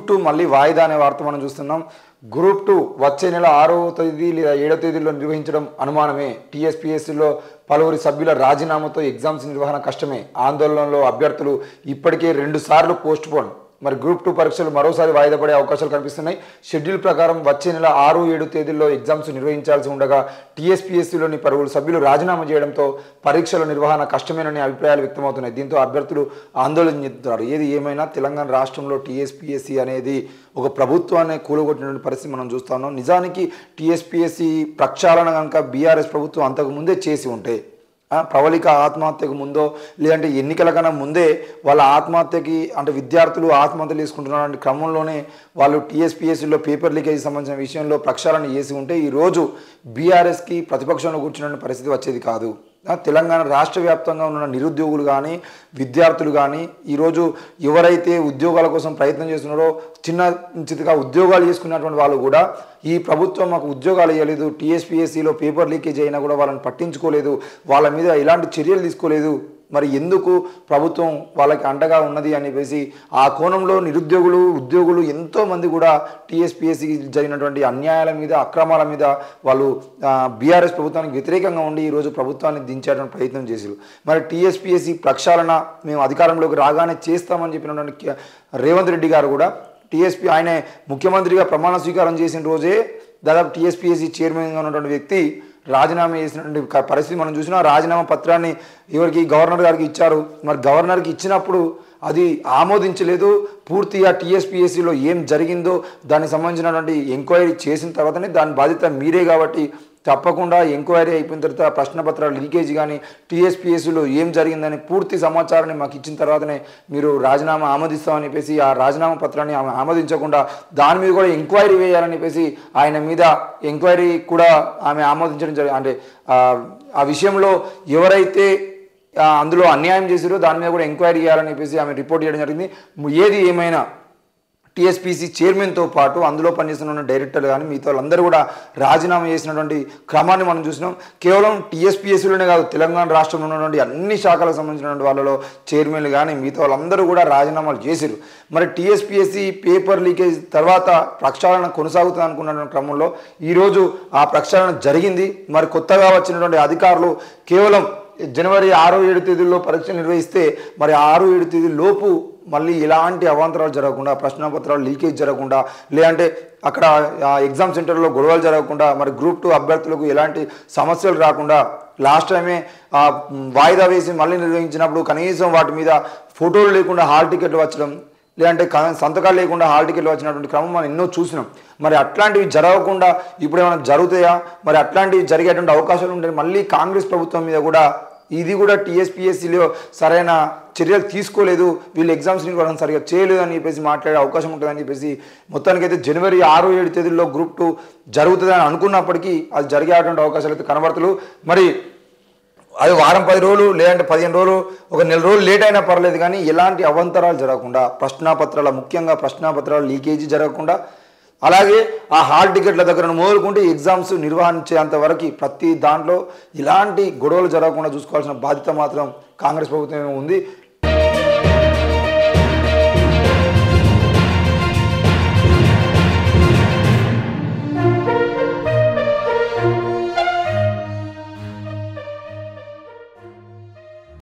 Group 2 మళ్ళీ వాయిదా అనే వార్త మనం చూస్తున్నాం. గ్రూప్ 2 వచ్చే నెల 6వ తేదీ లేదా 7వ తేదీలో నిర్వహించడం అనుమానమే. టీఎస్పీఎస్సీలో పలువురి సభ్యుల రాజీనామాతో ఎగ్జామ్స్ నిర్వహణ కష్టమే. ఆందోళనలో అభ్యర్థులు ఇప్పటికే 2 సార్లు పోస్ట్ పోన్. మరి గ్రూప్ 2 పరీక్షలు మరోసారి వాయిదా పడే అవకాశాలు కనిపిస్తున్నాయి. షెడ్యూల్ ప్రకారం వచ్చే నెల 6, 7 తేదీల్లో ఎగ్జామ్స్ నిర్వహించాల్సి ఉండగా టీఎస్పీఎస్సీలోని పలువురు సభ్యులు రాజీనామా చేయడంతో పరీక్షల నిర్వహణ కష్టమేనని అభిప్రాయాలు వ్యక్తమవుతున్నాయి. దీంతో అభ్యర్థులు ఆందోళన చెందుతున్నారు. ఏది ఏమైనా తెలంగాణ రాష్ట్రంలో టీఎస్పీఎస్సీ అనేది ఒక ప్రభుత్వాన్ని కూలగొట్టినటువంటి పరిస్థితి మనం చూస్తా ఉన్నాం. నిజానికి టీఎస్పీఎస్సీ ప్రక్షాళన కనుక బీఆర్ఎస్ ప్రభుత్వం అంతకుముందే చేసి ఉంటే, ప్రవళిక ఆత్మహత్యకు ముందో లేదంటే ఎన్నికల కన్నా ముందే వాళ్ళ ఆత్మహత్యకి అంటే విద్యార్థులు ఆత్మహత్యలు చేసుకుంటున్న క్రమంలోనే వాళ్ళు టీఎస్పీఎస్సీలో పేపర్ లీకేజ్ సంబంధించిన విషయంలో ప్రక్షాళన చేసి ఉంటే ఈరోజు బీఆర్ఎస్కి ప్రతిపక్షంలో కూర్చున్న పరిస్థితి వచ్చేది కాదు. తెలంగాణ రాష్ట్ర వ్యాప్తంగా ఉన్న నిరుద్యోగులు కానీ విద్యార్థులు కానీ ఈరోజు ఎవరైతే ఉద్యోగాల కోసం ప్రయత్నం చేస్తున్నారో చిన్నగా ఉద్యోగాలు చేసుకున్నటువంటి వాళ్ళు కూడా ఈ ప్రభుత్వం మాకు ఉద్యోగాలు ఇవ్వలేదు, టీఎస్పీఎస్సీలో పేపర్ లీకేజ్ అయినా కూడా వాళ్ళని పట్టించుకోలేదు, వాళ్ళ మీద ఎలాంటి చర్యలు తీసుకోలేదు, మరి ఎందుకు ప్రభుత్వం వాళ్ళకి అండగా ఉన్నది అని చెప్పేసి ఆ కోణంలో నిరుద్యోగులు ఉద్యోగులు ఎంతోమంది కూడా టీఎస్పీఎస్సీకి జరిగినటువంటి అన్యాయాల మీద అక్రమాల మీద వాళ్ళు బీఆర్ఎస్ ప్రభుత్వానికి వ్యతిరేకంగా ఉండి ఈరోజు ప్రభుత్వాన్ని దించేటువంటి ప్రయత్నం చేశారు. మరి టీఎస్పీఎస్సీ ప్రక్షాళన మేము అధికారంలోకి రాగానే చేస్తామని చెప్పినటువంటి రేవంత్ రెడ్డి గారు కూడా ఆయన ముఖ్యమంత్రిగా ప్రమాణ స్వీకారం చేసిన రోజే దాదాపు టీఎస్పీఎస్సీ చైర్మన్గా ఉన్నటువంటి వ్యక్తి రాజీనామా చేసినటువంటి పరిస్థితి మనం చూసినా. రాజీనామా పత్రాన్ని ఎవరికి గవర్నర్ గారికి ఇచ్చారు. మరి గవర్నర్కి ఇచ్చినప్పుడు అది ఆమోదించలేదు. పూర్తిగా టీఎస్పీఎస్సీలో ఏం జరిగిందో దానికి సంబంధించినటువంటి ఎంక్వైరీ చేసిన తర్వాతనే దాని బాధ్యత మీరే కాబట్టి తప్పకుండా ఎంక్వైరీ అయిపోయిన తర్వాత ప్రశ్నపత్రాలు లీకేజ్ కానీ టీఎస్పీఎస్సీలో ఏం జరిగిందని పూర్తి సమాచారాన్ని మాకు ఇచ్చిన తర్వాతనే మీరు రాజీనామా ఆమోదిస్తామని చెప్పేసి ఆ రాజీనామా పత్రాన్ని ఆమోదించకుండా దాని మీద కూడా ఎంక్వైరీ వేయాలని చెప్పేసి ఆయన మీద ఎంక్వైరీ కూడా ఆమె ఆమోదించడం జరిగింది. అంటే ఆ విషయంలో ఎవరైతే అందులో అన్యాయం చేశారో దాని మీద కూడా ఎంక్వైరీ చేయాలని చెప్పేసి ఆమె రిపోర్ట్ చేయడం జరిగింది. ఏది ఏమైనా టీఎస్పీసీ చైర్మన్తో పాటు అందులో పనిచేస్తున్న డైరెక్టర్లు కానీ మిగతా వాళ్ళందరూ కూడా రాజీనామా చేసినటువంటి క్రమాన్ని మనం చూసినాం. కేవలం టీఎస్పీఎస్సీలోనే కాదు తెలంగాణ రాష్ట్రంలో ఉన్నటువంటి అన్ని శాఖలకు సంబంధించినటువంటి వాళ్ళలో చైర్మన్లు కానీ మిగతా వాళ్ళందరూ కూడా రాజీనామాలు చేశారు. మరి టీఎస్పీఎస్సీ పేపర్ లీకేజ్ తర్వాత ప్రక్షాళన కొనసాగుతుంది అనుకున్న క్రమంలో ఈరోజు ఆ ప్రక్షాళన జరిగింది. మరి కొత్తగా వచ్చినటువంటి అధికారులు కేవలం జనవరి 6, 7 తేదీల్లో పరీక్షలు నిర్వహిస్తే మరి 6, 7 తేదీ లోపు మళ్ళీ ఎలాంటి అవాంతరాలు జరగకుండా ప్రశ్నపత్రాలు లీకేజ్ జరగకుండా లేదంటే అక్కడ ఎగ్జామ్ సెంటర్లో గొడవలు జరగకుండా మరి గ్రూప్ 2 అభ్యర్థులకు ఎలాంటి సమస్యలు రాకుండా లాస్ట్ టైమే వాయిదా వేసి మళ్ళీ నిర్వహించినప్పుడు కనీసం వాటి మీద ఫోటోలు లేకుండా హాల్ టికెట్లు వచ్చడం లేదంటే సంతకాలు లేకుండా హాల్ టికెట్లు వచ్చినటువంటి క్రమం మనం ఎన్నో చూసినాం. మరి అట్లాంటివి జరగకుండా ఇప్పుడు ఏమైనా జరుగుతాయా? మరి అట్లాంటివి జరిగేటువంటి అవకాశాలు ఉంటాయి. మళ్ళీ కాంగ్రెస్ ప్రభుత్వం మీద కూడా ఇది కూడా టీఎస్పీఎస్సీలో సరైన చర్యలు తీసుకోలేదు, వీళ్ళు ఎగ్జామ్స్ నిర్వహణ సరిగా చేయలేదు అని చెప్పేసి మాట్లాడే అవకాశం ఉంటుందని చెప్పేసి మొత్తానికైతే జనవరి 6, 7 తేదీల్లో గ్రూప్ 2 జరుగుతుందని అనుకున్నప్పటికీ అది జరిగేటువంటి అవకాశాలు అయితే కనబడతలు. మరి అది వారం 10 రోజులు లేదంటే 15 రోజులు ఒక నెల రోజులు లేట్ అయినా పర్లేదు కానీ ఎలాంటి అవాంతరాలు జరగకుండా ప్రశ్నాపత్రాల ముఖ్యంగా ప్రశ్నాపత్రాలు లీకేజీ జరగకుండా అలాగే ఆ హాల్ టికెట్ల దగ్గర మొదలుకుంటే ఎగ్జామ్స్ నిర్వహించేంత వరకు ప్రతి దాంట్లో ఇలాంటి గొడవలు జరగకుండా చూసుకోవాల్సిన బాధ్యత మాత్రం కాంగ్రెస్ ప్రభుత్వం ఉంది.